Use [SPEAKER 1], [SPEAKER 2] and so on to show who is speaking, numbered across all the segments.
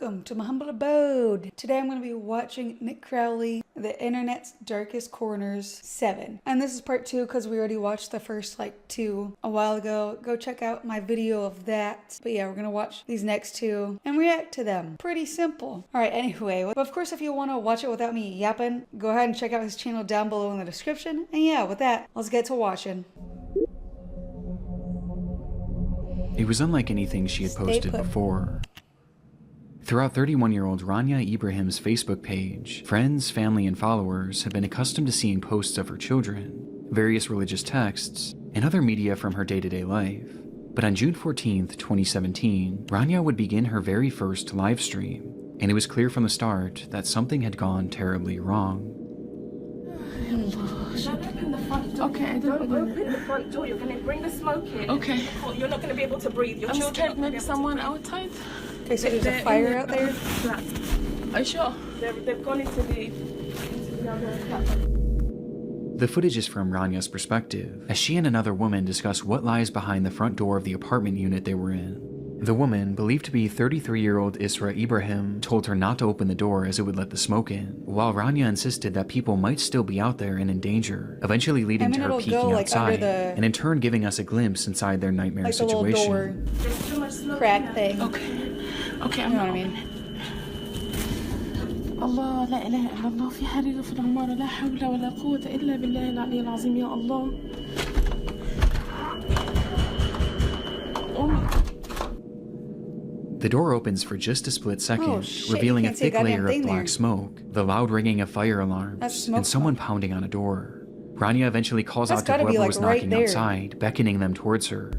[SPEAKER 1] welcome to my humble abode. Today I'm going to be watching Nick Crowley, The Internet's Darkest Corners 7. And this is part 2 because we already watched the first 2 a while ago. Go check out my video of that. But yeah, we're going to watch these next 2 and react to them. Pretty simple. Alright, anyway, but of course if you want to watch it without me yapping, go ahead and check out his channel down below in the description. And yeah, with that, let's get to watching.
[SPEAKER 2] It was unlike anything she had posted before. Throughout 31-year-old Rania Ibrahim's Facebook page, friends, family, and followers had been accustomed to seeing posts of her children, various religious texts, and other media from her day-to-day life. But on June 14th, 2017, Rania would begin her very first live stream, and it was clear from the start that something had gone terribly wrong.
[SPEAKER 3] Okay, I don't
[SPEAKER 4] open the front door. You're going to bring the smoke in.
[SPEAKER 3] Okay.
[SPEAKER 4] You're not going to be able to breathe. Your
[SPEAKER 3] I'm
[SPEAKER 4] children
[SPEAKER 3] scared maybe someone outside.
[SPEAKER 1] Okay, so there's a fire out there?
[SPEAKER 3] Flat. Are you sure?
[SPEAKER 4] They've gone into the other flat.
[SPEAKER 2] The footage is from Rania's perspective, as she and another woman discuss what lies behind the front door of the apartment unit they were in. The woman, believed to be 33-year-old Isra Ibrahim, told her not to open the door as it would let the smoke in, while Rania insisted that people might still be out there and in danger, eventually leading to her peeking outside, and in turn giving us a glimpse inside their nightmare situation.
[SPEAKER 1] There's too much smoke crack thing.
[SPEAKER 3] Okay,
[SPEAKER 1] you know what I mean?
[SPEAKER 3] الله لا إله إلا الله في حريق في العمارة لا حول ولا قوة إلا بالله العلي العظيم يا الله.
[SPEAKER 2] The door opens for just a split second, revealing a thick layer of black smoke, the loud ringing of fire alarms, and someone pounding on a door. Rania eventually calls out to whoever was knocking outside, beckoning them towards her.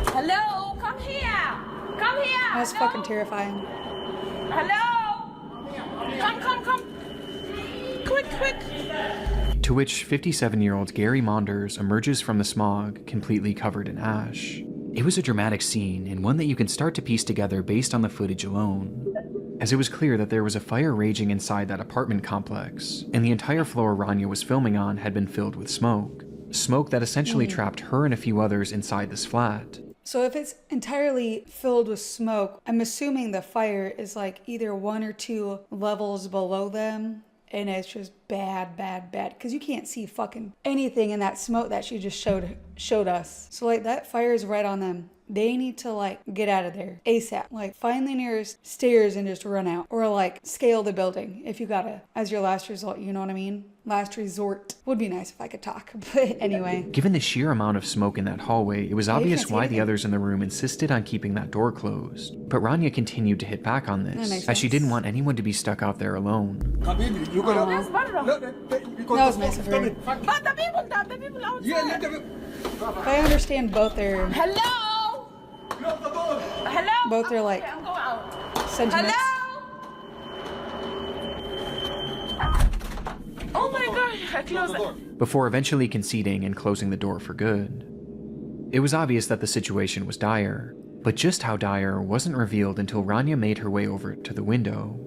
[SPEAKER 4] Hello, come here. Come here.
[SPEAKER 1] That's fucking terrifying.
[SPEAKER 4] Hello. Come. Quick.
[SPEAKER 2] To which 57-year-old Gary Monders emerges from the smog, completely covered in ash. It was a dramatic scene, and one that you can start to piece together based on the footage alone, as it was clear that there was a fire raging inside that apartment complex, and the entire floor Rania was filming on had been filled with smoke. Smoke that essentially trapped her and a few others inside this flat.
[SPEAKER 1] So if it's entirely filled with smoke, I'm assuming the fire is either 1 or 2 levels below them, and it's just bad, because you can't see fucking anything in that smoke that she just showed us. So that fire is right on them. They need to get out of there ASAP. Find the nearest stairs and just run out, or scale the building if you gotta, as your last result, you know what I mean? Last resort. Would be nice if I could talk, but anyway.
[SPEAKER 2] Given the sheer amount of smoke in that hallway, it was obvious why the others in the room insisted on keeping that door closed. But Rania continued to hit back on this, as she didn't want anyone to be stuck out there alone.
[SPEAKER 1] That was nice of her.
[SPEAKER 4] But the people outside.
[SPEAKER 1] If I understand both their...
[SPEAKER 4] Hello.
[SPEAKER 1] Both their
[SPEAKER 4] I'm going out.
[SPEAKER 1] sentiments.
[SPEAKER 4] Hello. Oh my god, I closed it.
[SPEAKER 2] Before eventually conceding and closing the door for good. It was obvious that the situation was dire, but just how dire wasn't revealed until Rania made her way over to the window.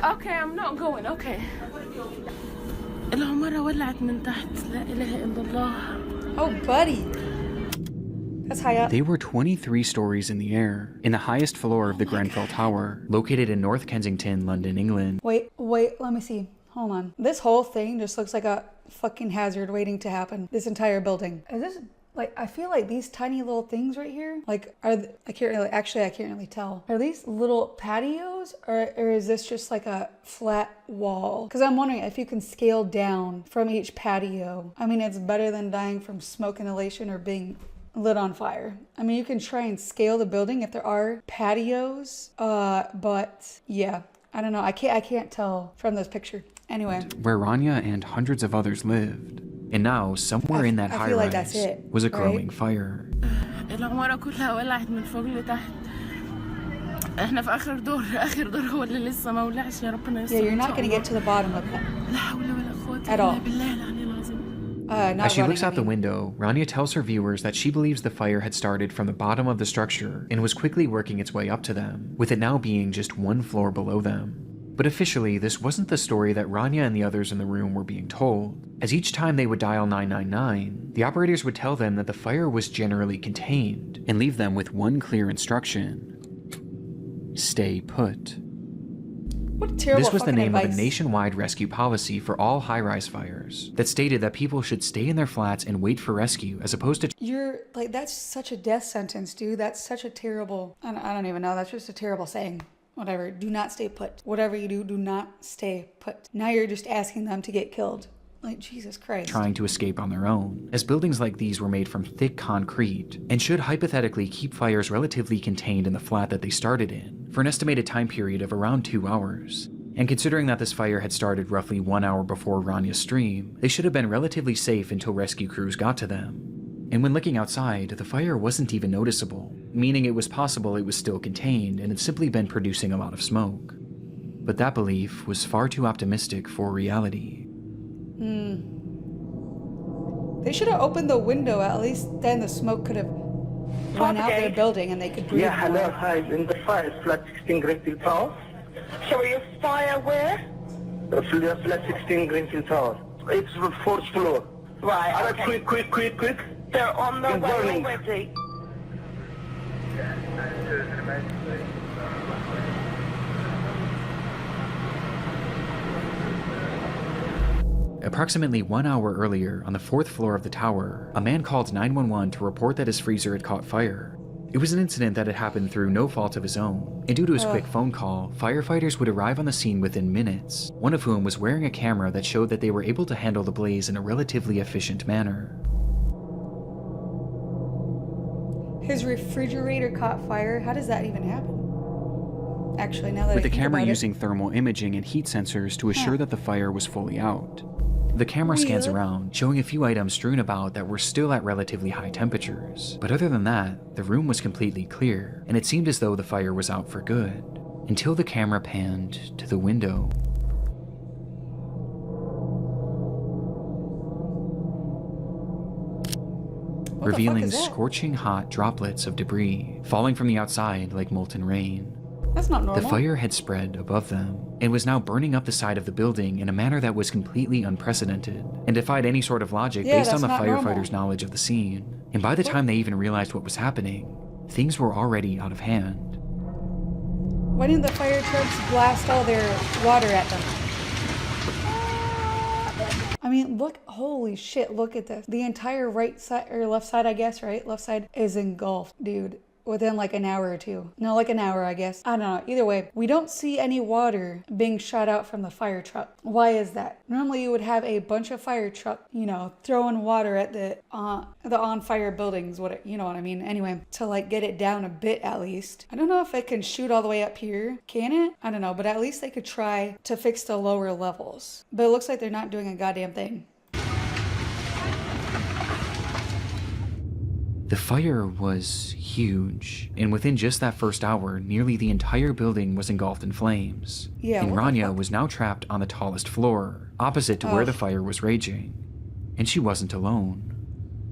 [SPEAKER 3] Okay, I'm not going. Okay. العمارة ولعت من تحت لا إله إلا الله.
[SPEAKER 1] Oh, buddy. That's high up.
[SPEAKER 2] They were 23 stories in the air, in the highest floor of the Grenfell Tower, located in North Kensington, London, England.
[SPEAKER 1] Wait, let me see. Hold on. This whole thing just looks like a fucking hazard waiting to happen. This entire building. Is this, I feel like these tiny little things right here, I can't really tell. Are these little patios or is this just a flat wall? Because I'm wondering if you can scale down from each patio. I mean, it's better than dying from smoke inhalation or being lit on fire. I mean, you can try and scale the building if there are patios, but yeah, I don't know. I can't tell from this picture. Anyway.
[SPEAKER 2] Where Rania and hundreds of others lived. And now, somewhere in that high-rise was a growing fire.
[SPEAKER 3] العمارة كلها ولعت من فوق لتحت. احنا في آخر دور هو اللي لسه ما ولعش يا ربنا يستر.
[SPEAKER 1] Yeah, you're not going to get to the bottom of that.
[SPEAKER 3] لا حول ولا قوة
[SPEAKER 1] at all.
[SPEAKER 3] إلا بالله العلي العظيم.
[SPEAKER 2] As she looks out the window, Rania tells her viewers that she believes the fire had started from the bottom of the structure and was quickly working its way up to them, with it now being just 1 floor below them. But officially, this wasn't the story that Rania and the others in the room were being told, as each time they would dial 999, the operators would tell them that the fire was generally contained and leave them with one clear instruction: stay put.
[SPEAKER 1] What a terrible
[SPEAKER 2] This was the
[SPEAKER 1] fucking
[SPEAKER 2] name of a
[SPEAKER 1] advice.
[SPEAKER 2] nationwide rescue policy for all high-rise fires that stated that people should stay in their flats and wait for rescue as opposed to...
[SPEAKER 1] You're like, that's such a death sentence, dude. That's such a terrible, I don't even know. That's just a terrible saying. Whatever. Do not stay put. Whatever you do, do not stay put. Now you're just asking them to get killed. Like, Jesus Christ.
[SPEAKER 2] Trying to escape on their own, as buildings like these were made from thick concrete and should hypothetically keep fires relatively contained in the flat that they started in for an estimated time period of around 2 hours. And considering that this fire had started roughly 1 hour before Ranya's stream, they should have been relatively safe until rescue crews got to them. And when looking outside, the fire wasn't even noticeable, meaning it was possible it was still contained and had simply been producing a lot of smoke. But that belief was far too optimistic for reality.
[SPEAKER 1] They should have opened the window. At least then the smoke could have went out their building and they could breathe.
[SPEAKER 5] Yeah, hello,
[SPEAKER 1] more.
[SPEAKER 5] hi. In the fire, flat 16 Greenfield Tower.
[SPEAKER 4] Sorry, a fire where?
[SPEAKER 5] Flat 16 Greenfield Tower. It's the 4th floor.
[SPEAKER 4] Right,
[SPEAKER 5] Alright,
[SPEAKER 4] okay.
[SPEAKER 5] quick.
[SPEAKER 4] They're on their
[SPEAKER 5] It's
[SPEAKER 4] way
[SPEAKER 5] burning.
[SPEAKER 4] already.
[SPEAKER 2] Approximately 1 hour earlier, on the 4th floor of the tower, a man called 911 to report that his freezer had caught fire. It was an incident that had happened through no fault of his own, and due to his quick phone call, firefighters would arrive on the scene within minutes, one of whom was wearing a camera that showed that they were able to handle the blaze in a relatively efficient manner.
[SPEAKER 1] His refrigerator caught fire. How does that even happen? Actually, now that
[SPEAKER 2] With
[SPEAKER 1] I
[SPEAKER 2] the
[SPEAKER 1] think
[SPEAKER 2] camera
[SPEAKER 1] about
[SPEAKER 2] using thermal imaging and heat sensors to assure that the fire was fully out. The camera scans
[SPEAKER 1] Really?
[SPEAKER 2] around, showing a few items strewn about that were still at relatively high temperatures. But other than that, the room was completely clear, and it seemed as though the fire was out for good, until the camera panned to the window.
[SPEAKER 1] What the fuck
[SPEAKER 2] Revealing
[SPEAKER 1] is that?
[SPEAKER 2] scorching hot droplets of debris falling from the outside like molten rain.
[SPEAKER 1] That's not normal.
[SPEAKER 2] The fire had spread above them and was now burning up the side of the building in a manner that was completely unprecedented and defied any sort of logic
[SPEAKER 1] Yeah,
[SPEAKER 2] based on
[SPEAKER 1] that's
[SPEAKER 2] the
[SPEAKER 1] not normal.
[SPEAKER 2] firefighters' knowledge of the scene. And by the time they even realized what was happening, things were already out of hand.
[SPEAKER 1] Why didn't the fire trucks blast all their water at them? I mean, look, holy shit, look at this. The entire right side, or left side, I guess, right? Left side is engulfed, dude. Within like an hour or two. No, like an hour, I guess. I don't know. Either way, we don't see any water being shot out from the fire truck. Why is that? Normally you would have a bunch of fire truck, throwing water at the on fire buildings, you know what I mean? Anyway, to like get it down a bit at least. I don't know if it can shoot all the way up here. Can it? I don't know, but at least they could try to fix the lower levels. But it looks like they're not doing a goddamn thing.
[SPEAKER 2] The fire was huge, and within just that first hour, nearly the entire building was engulfed in flames.
[SPEAKER 1] Yeah,
[SPEAKER 2] and
[SPEAKER 1] what the
[SPEAKER 2] Rania
[SPEAKER 1] fuck?
[SPEAKER 2] was now trapped on the tallest floor, opposite to where the fire was raging. And she wasn't alone.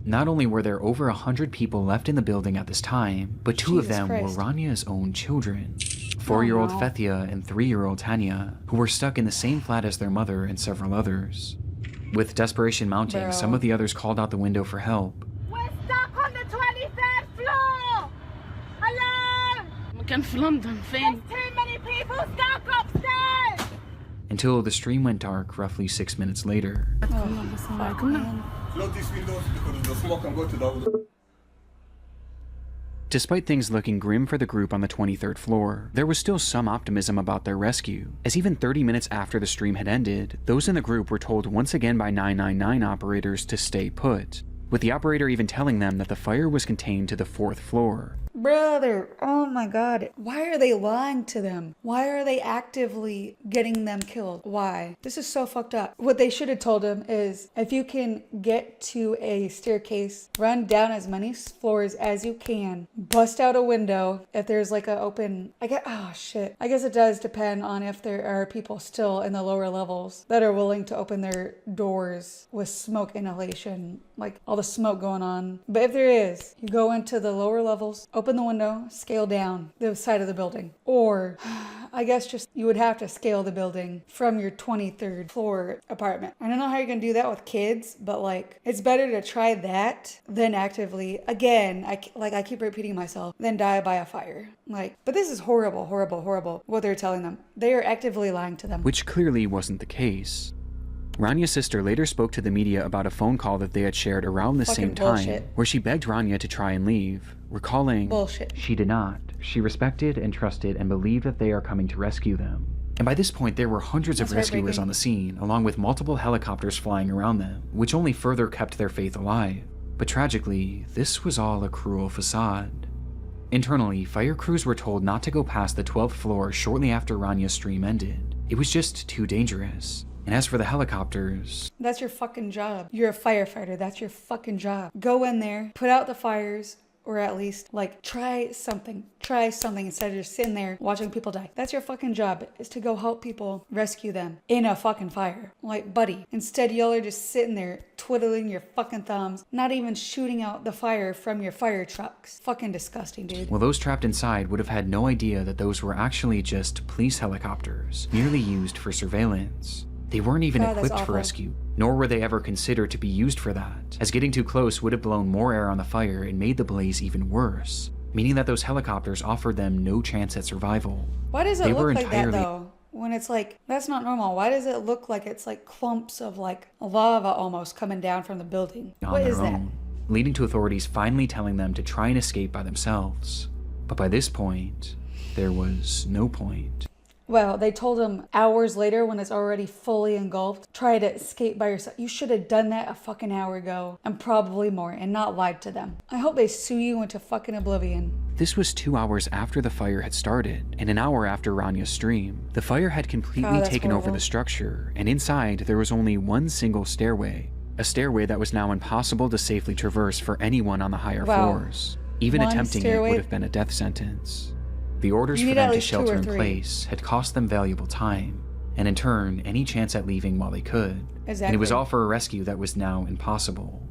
[SPEAKER 2] Not only were there over 100 people left in the building at this time, but two of
[SPEAKER 1] Jesus
[SPEAKER 2] them
[SPEAKER 1] Christ.
[SPEAKER 2] were Rania's own children. 4-year-old
[SPEAKER 1] no.
[SPEAKER 2] Fethia and 3-year-old Tanya, who were stuck in the same flat as their mother and several others. With desperation mounting,
[SPEAKER 1] Bro.
[SPEAKER 2] some of the others called out the window for help.
[SPEAKER 4] We're stuck on the 23rd floor! Hello!
[SPEAKER 3] مكان في لندن فين؟
[SPEAKER 4] Too many people stuck upstairs!
[SPEAKER 2] Until the stream went dark roughly 6 minutes later.
[SPEAKER 6] Close these windows because the smoke can go to the...
[SPEAKER 2] Despite things looking grim for the group on the 23rd floor, there was still some optimism about their rescue, as even 30 minutes after the stream had ended, those in the group were told once again by 999 operators to stay put, with the operator even telling them that the fire was contained to the 4th floor.
[SPEAKER 1] Brother, oh my god. Why are they lying to them? Why are they actively getting them killed? Why? This is so fucked up. What they should have told them is, if you can get to a staircase, run down as many floors as you can, bust out a window. If there's like a open, I guess it does depend on if there are people still in the lower levels that are willing to open their doors with smoke inhalation, like all the smoke going on. But if there is, you go into the lower levels, open open the window, scale down the side of the building. Or I guess just you would have to scale the building from your 23rd floor apartment. I don't know how you're going to do that with kids, but like it's better to try that than actively, again, I keep repeating myself, than die by a fire. Like, but this is horrible, horrible, horrible what they're telling them. They are actively lying to them.
[SPEAKER 2] Which clearly wasn't the case. Ranya's sister later spoke to the media about a phone call that they had shared around the same time, where she begged Rania to try and leave, recalling,
[SPEAKER 1] bullshit.
[SPEAKER 2] She did not. She respected and trusted and believed that they are coming to rescue them. And by this point, there were hundreds of rescuers on the scene, along with multiple helicopters flying around them, which only further kept their faith alive. But tragically, this was all a cruel facade. Internally, fire crews were told not to go past the 12th floor shortly after Ranya's stream ended. It was just too dangerous. And as for the helicopters...
[SPEAKER 1] That's your fucking job. You're a firefighter. That's your fucking job. Go in there, put out the fires, or at least, like, try something. Try something instead of just sitting there watching people die. That's your fucking job, is to go help people, rescue them in a fucking fire. Like, buddy. Instead, y'all are just sitting there twiddling your fucking thumbs, not even shooting out the fire from your fire trucks. Fucking disgusting, dude.
[SPEAKER 2] Well, those trapped inside would have had no idea that those were actually just police helicopters, merely used for surveillance. They weren't even equipped for rescue, nor were they ever considered to be used for that, as getting too close would have blown more air on the fire and made the blaze even worse, meaning that those helicopters offered them no chance at survival.
[SPEAKER 1] Why does it look like that though? When it's like, that's not normal. Why does it look like it's like clumps of like lava almost coming down from the building? What is that?
[SPEAKER 2] Leading to authorities finally telling them to try and escape by themselves. But by this point, there was no point.
[SPEAKER 1] Well, they told him hours later when it's already fully engulfed, try to escape by yourself. You should have done that a fucking hour ago, and probably more, and not lied to them. I hope they sue you into fucking oblivion.
[SPEAKER 2] This was 2 hours after the fire had started, and an hour after Ranya's stream. The fire had completely taken over the structure, and inside there was only one single stairway. A stairway that was now impossible to safely traverse for anyone on the higher floors. Even attempting it would have been a death sentence. The orders for them to shelter in place had cost them valuable time, and in turn, any chance at leaving while they could. And it was all for a rescue that was now impossible,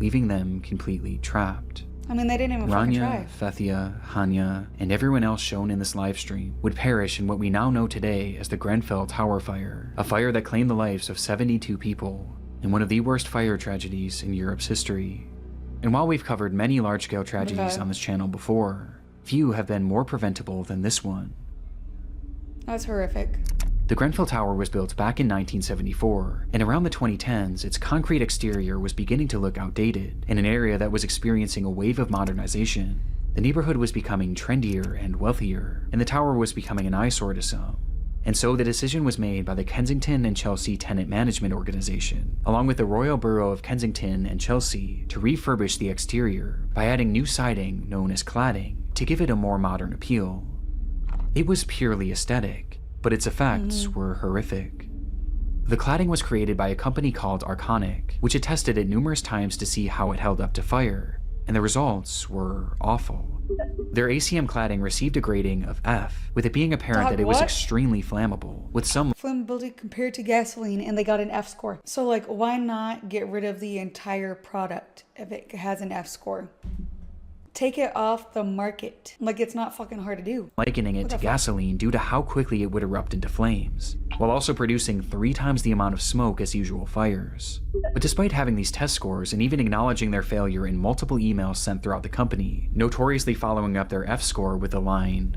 [SPEAKER 2] leaving them completely trapped.
[SPEAKER 1] I mean, they didn't even fucking try.
[SPEAKER 2] Rania, Fethia, Hanya, and everyone else shown in this livestream would perish in what we now know today as the Grenfell Tower Fire, a fire that claimed the lives of 72 people, and one of the worst fire tragedies in Europe's history. And while we've covered many large-scale tragedies on this channel before, few have been more preventable than this one.
[SPEAKER 1] That's horrific.
[SPEAKER 2] The Grenfell Tower was built back in 1974, and around the 2010s, its concrete exterior was beginning to look outdated in an area that was experiencing a wave of modernization. The neighborhood was becoming trendier and wealthier, and the tower was becoming an eyesore to some. And so the decision was made by the Kensington and Chelsea Tenant Management Organization, along with the Royal Borough of Kensington and Chelsea, to refurbish the exterior by adding new siding known as cladding to give it a more modern appeal. It was purely aesthetic, but its effects were horrific. The cladding was created by a company called Arconic, which had tested it numerous times to see how it held up to fire, and the results were awful. Their ACM cladding received a grading of F, with it being apparent that it was extremely flammable, with some
[SPEAKER 1] flammability compared to gasoline, and they got an F score. So like, why not get rid of the entire product if it has an F score? Take it off the market. Like, it's not fucking hard to do.
[SPEAKER 2] Likening it to gasoline due to how quickly it would erupt into flames, while also producing 3 times the amount of smoke as usual fires. But despite having these test scores and even acknowledging their failure in multiple emails sent throughout the company, notoriously following up their F score with the line,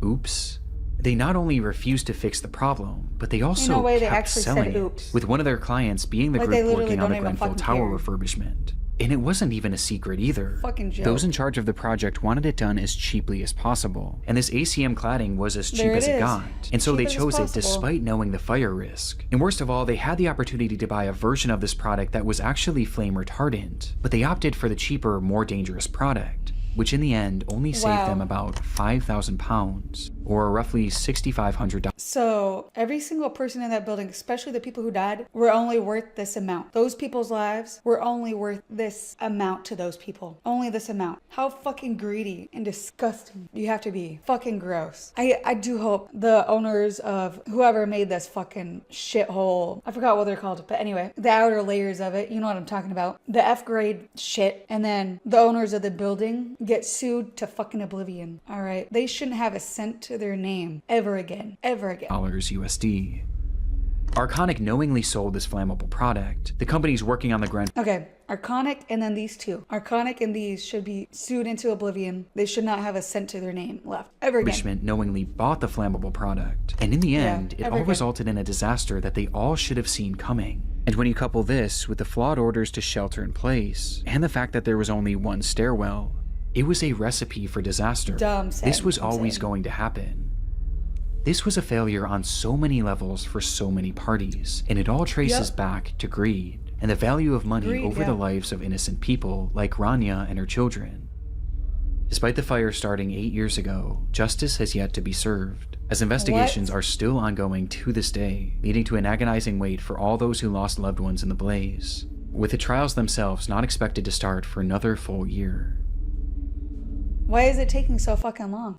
[SPEAKER 2] "Oops," they not only refused to fix the problem, but they also kept selling it, with one of their clients being the group working on the Grenfell Tower refurbishment. And it wasn't even a secret either.
[SPEAKER 1] Fucking joke.
[SPEAKER 2] Those in charge of the project wanted it done as cheaply as possible, and this ACM cladding was as cheap as it got. And so they chose it despite knowing the fire risk. And worst of all, they had the opportunity to buy a version of this product that was actually flame retardant, but they opted for the cheaper, more dangerous product, which in the end only saved them about £5,000, or roughly $6,500.
[SPEAKER 1] So every single person in that building, especially the people who died, were only worth this amount. Those people's lives were only worth this amount to those people. Only this amount. How fucking greedy and disgusting you have to be. Fucking gross. I do hope the owners of whoever made this fucking shithole, I forgot what they're called, but anyway, the outer layers of it, you know what I'm talking about. The F grade shit, and then the owners of the building get sued to fucking oblivion. All right. They shouldn't have a cent to their name ever again. Ever again.
[SPEAKER 2] USD. Arconic knowingly sold this flammable product. The company's working on the ground.
[SPEAKER 1] Okay, Arconic and then these two. Arconic and these should be sued into oblivion. They should not have a cent to their name left ever again.
[SPEAKER 2] Establishment knowingly bought the flammable product. And in the end, it all resulted in a disaster that they all should have seen coming. And when you couple this with the flawed orders to shelter in place, and the fact that there was only one stairwell, it was a recipe for disaster. This was always going to happen. This was a failure on so many levels for so many parties, and it all traces back to greed and the value of money over the lives of innocent people like Rania and her children. Despite the fire starting 8 years ago, justice has yet to be served, as investigations are still ongoing to this day, leading to an agonizing wait for all those who lost loved ones in the blaze, with the trials themselves not expected to start for another full year.
[SPEAKER 1] Why is it taking so fucking long?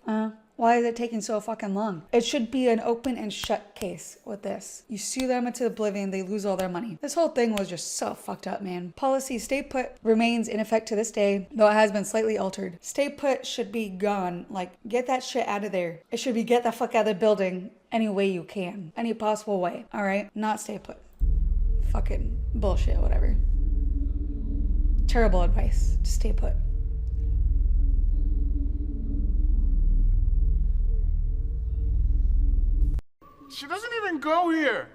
[SPEAKER 1] Why is it taking so fucking long? It should be an open and shut case with this. You sue them into oblivion, they lose all their money. This whole thing was just so fucked up, man. Policy stay put remains in effect to this day, though it has been slightly altered. Stay put should be gone. Like, get that shit out of there. It should be get the fuck out of the building any way you can. Any possible way, all right? Not stay put. Fucking bullshit, whatever. Terrible advice. Just stay put.
[SPEAKER 6] She doesn't even go here.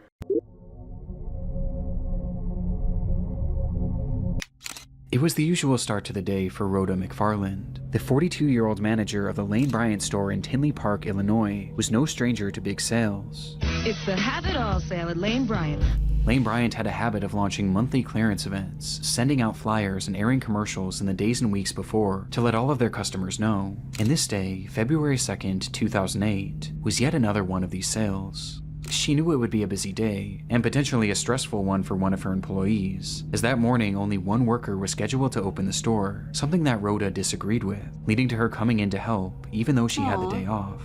[SPEAKER 2] It was the usual start to the day for Rhoda McFarland. The 42-year-old manager of the Lane Bryant store in Tinley Park, Illinois, was no stranger to big sales.
[SPEAKER 7] It's the Have It All sale at Lane Bryant.
[SPEAKER 2] Lane Bryant had a habit of launching monthly clearance events, sending out flyers and airing commercials in the days and weeks before to let all of their customers know. And this day, February 2nd, 2008, was yet another one of these sales. She knew it would be a busy day, and potentially a stressful one for one of her employees, as that morning only one worker was scheduled to open the store, something that Rhoda disagreed with, leading to her coming in to help, even though she had the day off.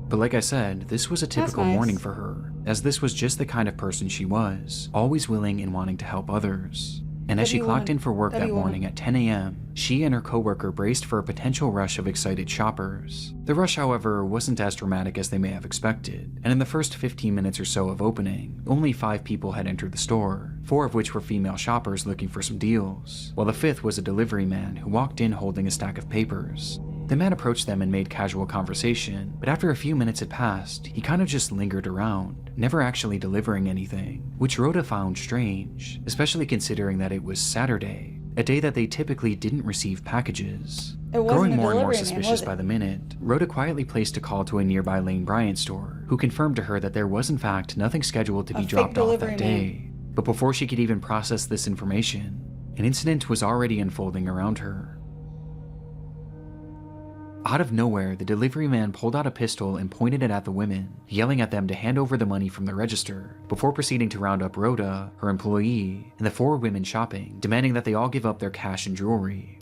[SPEAKER 2] But like I said, this was a typical morning for her, as this was just the kind of person she was, always willing and wanting to help others. And as she clocked in for work that morning at 10 a.m., she and her coworker braced for a potential rush of excited shoppers. The rush, however, wasn't as dramatic as they may have expected, and in the first 15 minutes or so of opening, only 5 people had entered the store, 4 of which were female shoppers looking for some deals, while the 5th was a delivery man who walked in holding a stack of papers. The man approached them and made casual conversation, but after a few minutes had passed, he kind of just lingered around, never actually delivering anything, which Rhoda found strange, especially considering that it was Saturday, a day that they typically didn't receive packages. Growing more and more suspicious by the minute, Rhoda quietly placed a call to a nearby Lane Bryant store, who confirmed to her that there was in fact nothing scheduled to be dropped off that day. But before she could even process this information, an incident was already unfolding around her. Out of nowhere, the delivery man pulled out a pistol and pointed it at the women, yelling at them to hand over the money from the register, before proceeding to round up Rhoda, her employee, and the 4 women shopping, demanding that they all give up their cash and jewelry.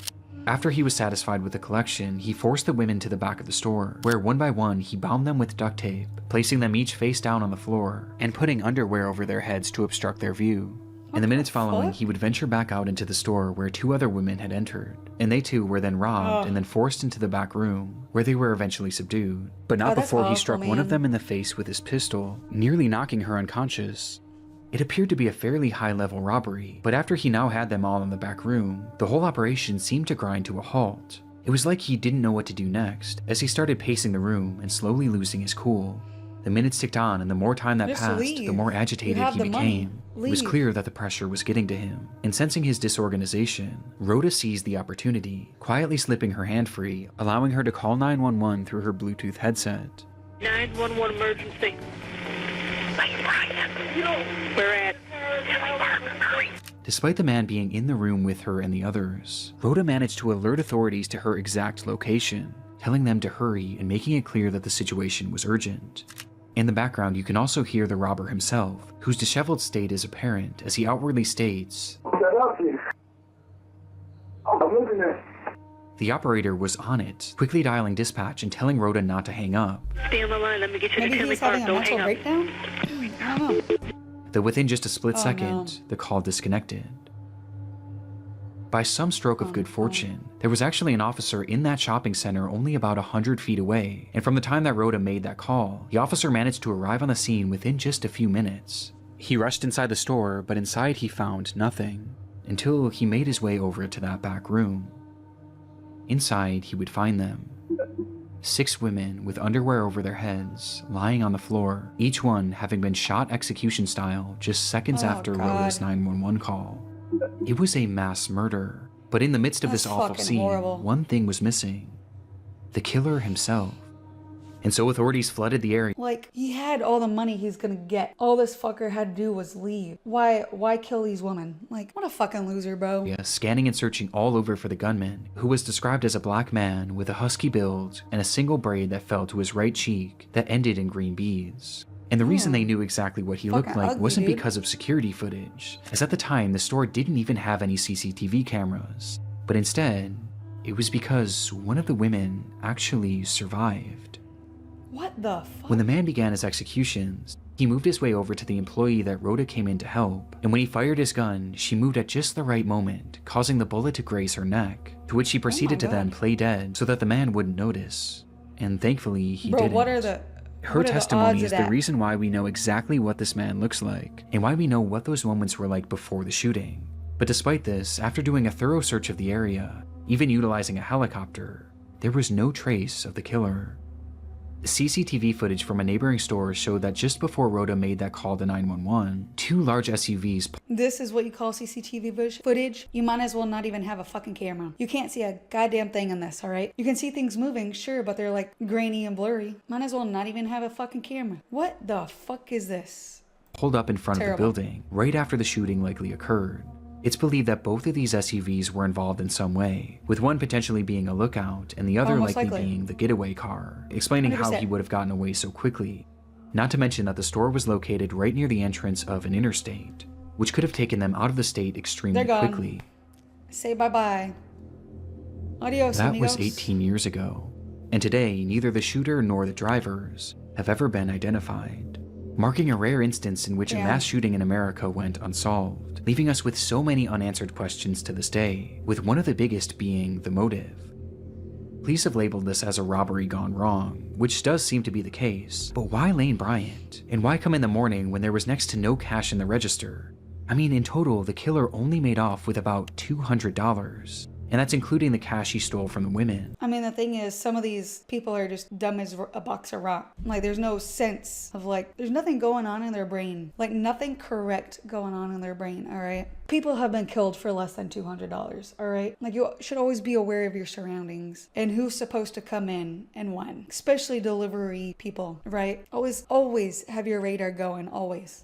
[SPEAKER 2] After he was satisfied with the collection, he forced the women to the back of the store, where one by one he bound them with duct tape, placing them each face down on the floor, and putting underwear over their heads to obstruct their view. In the minutes following, he would venture back out into the store where 2 other women had entered, and they too were then robbed and then forced into the back room, where they were eventually subdued, but not before he struck one of them in the face with his pistol, nearly knocking her unconscious. It appeared to be a fairly high-level robbery, but after he now had them all in the back room, the whole operation seemed to grind to a halt. It was like he didn't know what to do next, as he started pacing the room and slowly losing his cool. The minutes ticked on, and the more time that passed, the more agitated he became. It was clear that the pressure was getting to him, and sensing his disorganization, Rhoda seized the opportunity, quietly slipping her hand free, allowing her to call 911 through her Bluetooth headset.
[SPEAKER 8] 911 emergency. We're at
[SPEAKER 2] Despite the man being in the room with her and the others, Rhoda managed to alert authorities to her exact location, telling them to hurry and making it clear that the situation was urgent. In the background, you can also hear the robber himself, whose disheveled state is apparent as he outwardly states, the operator was on it, quickly dialing dispatch and telling Rhoda not to hang up.
[SPEAKER 8] Stay on the line, let me get you to Tinley Park, don't hang up.
[SPEAKER 1] I don't know.
[SPEAKER 2] Though within just a split second, the call disconnected. By some stroke of good fortune, there was actually an officer in that shopping center only about 100 feet away, and from the time that Rhoda made that call, the officer managed to arrive on the scene within just a few minutes. He rushed inside the store, but inside he found nothing, until he made his way over to that back room. Inside, he would find them. 6 women with underwear over their heads, lying on the floor, each one having been shot execution style just seconds after Rhoda's 911 call. It was a mass murder, but in the midst of this awful scene, one thing was missing: the killer himself. And so authorities flooded the area.
[SPEAKER 1] Like, he had all the money he's gonna get. All this fucker had to do was leave. Why kill these women? Like, what a fucking loser, bro.
[SPEAKER 2] Yeah, scanning and searching all over for the gunman, who was described as a black man with a husky build and a single braid that fell to his right cheek that ended in green beads. And the reason they knew exactly what he looked like wasn't because of security footage, as at the time the store didn't even have any CCTV cameras, but instead, it was because one of the women actually survived.
[SPEAKER 1] What the fuck?
[SPEAKER 2] When the man began his executions, he moved his way over to the employee that Rhoda came in to help, and when he fired his gun, she moved at just the right moment, causing the bullet to graze her neck, to which she proceeded to then play dead so that the man wouldn't notice. And thankfully, he didn't. Her testimony is the reason why we know exactly what this man looks like, and why we know what those moments were like before the shooting. But despite this, after doing a thorough search of the area, even utilizing a helicopter, there was no trace of the killer. CCTV footage from a neighboring store showed that just before Rhoda made that call to 911, 2 large SUVs...
[SPEAKER 1] This is what you call CCTV footage? You might as well not even have a fucking camera. You can't see a goddamn thing in this, alright? You can see things moving, sure, but they're like grainy and blurry. Might as well not even have a fucking camera. What the fuck is this?
[SPEAKER 2] Pulled up in front of the building, right after the shooting likely occurred. It's believed that both of these SUVs were involved in some way, with one potentially being a lookout and the other likely being the getaway car, explaining 100%. How he would have gotten away so quickly. Not to mention that the store was located right near the entrance of an interstate, which could have taken them out of the state extremely quickly.
[SPEAKER 1] Say bye-bye. Adios,
[SPEAKER 2] That
[SPEAKER 1] amigos.
[SPEAKER 2] was 18 years ago, and today neither the shooter nor the drivers have ever been identified, marking a rare instance in which a mass shooting in America went unsolved, leaving us with so many unanswered questions to this day, with one of the biggest being the motive. Police have labeled this as a robbery gone wrong, which does seem to be the case, but why Lane Bryant? And why come in the morning when there was next to no cash in the register? I mean, in total, the killer only made off with about $200. And that's including the cash he stole from the women.
[SPEAKER 1] I mean, the thing is, some of these people are just dumb as a box of rock. Like, there's no sense of, like, there's nothing going on in their brain. Like, nothing correct going on in their brain, all right? People have been killed for less than $200, all right? Like, you should always be aware of your surroundings and who's supposed to come in and when. Especially delivery people, right? Always have your radar going, always.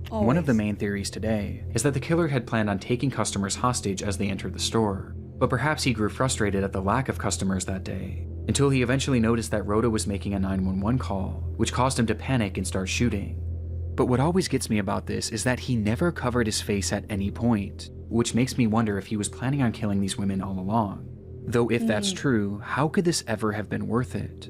[SPEAKER 2] One of the main theories today is that the killer had planned on taking customers hostage as they entered the store. But perhaps he grew frustrated at the lack of customers that day, until he eventually noticed that Rhoda was making a 911 call, which caused him to panic and start shooting. But what always gets me about this is that he never covered his face at any point, which makes me wonder if he was planning on killing these women all along. Though if that's true, how could this ever have been worth it?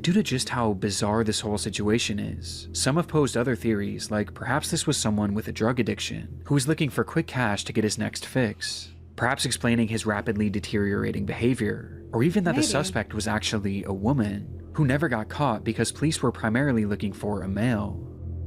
[SPEAKER 2] Due to just how bizarre this whole situation is, some have posed other theories, like perhaps this was someone with a drug addiction who was looking for quick cash to get his next fix. Perhaps explaining his rapidly deteriorating behavior, or even that the suspect was actually a woman who never got caught because police were primarily looking for a male.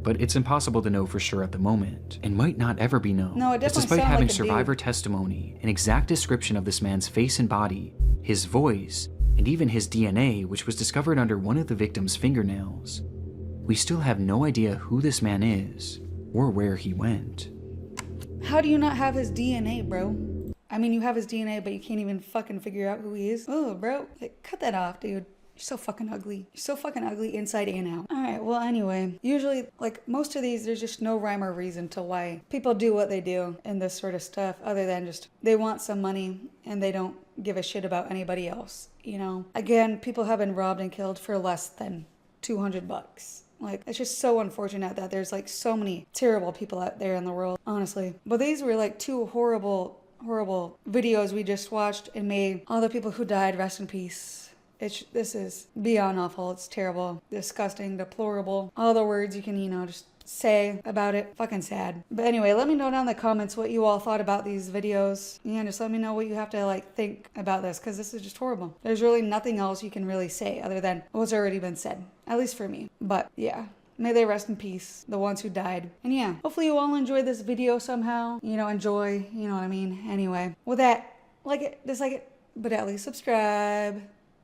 [SPEAKER 2] But it's impossible to know for sure at the moment, and might not ever be known.
[SPEAKER 1] No, it definitely
[SPEAKER 2] despite
[SPEAKER 1] sounded
[SPEAKER 2] having
[SPEAKER 1] like a
[SPEAKER 2] survivor testimony, an exact description of this man's face and body, his voice, and even his DNA, which was discovered under one of the victim's fingernails, we still have no idea who this man is, or where he went.
[SPEAKER 1] How do you not have his DNA, bro? I mean, you have his DNA, but you can't even fucking figure out who he is. Oh, bro, like, cut that off, dude. You're so fucking ugly. You're so fucking ugly inside and out. All right, well, anyway, usually, like, most of these, there's just no rhyme or reason to why people do what they do in this sort of stuff, other than just they want some money and they don't give a shit about anybody else, you know? Again, people have been robbed and killed for less than $200. Like, it's just so unfortunate that there's, like, so many terrible people out there in the world, honestly. But these were, like, 2 horrible videos we just watched, and may all the people who died rest in peace. This is beyond awful. It's terrible, disgusting, deplorable, all the words you can, just say about it. Fucking sad. But anyway, let me know down in the comments what you all thought about these videos. And just let me know what you have to like think about this, because this is just horrible. There's really nothing else you can really say other than what's already been said, at least for me. But yeah, may they rest in peace, the ones who died. And yeah, hopefully you all enjoyed this video somehow. You know, enjoy, you know what I mean? Anyway, with that, like it, dislike it, but at least subscribe.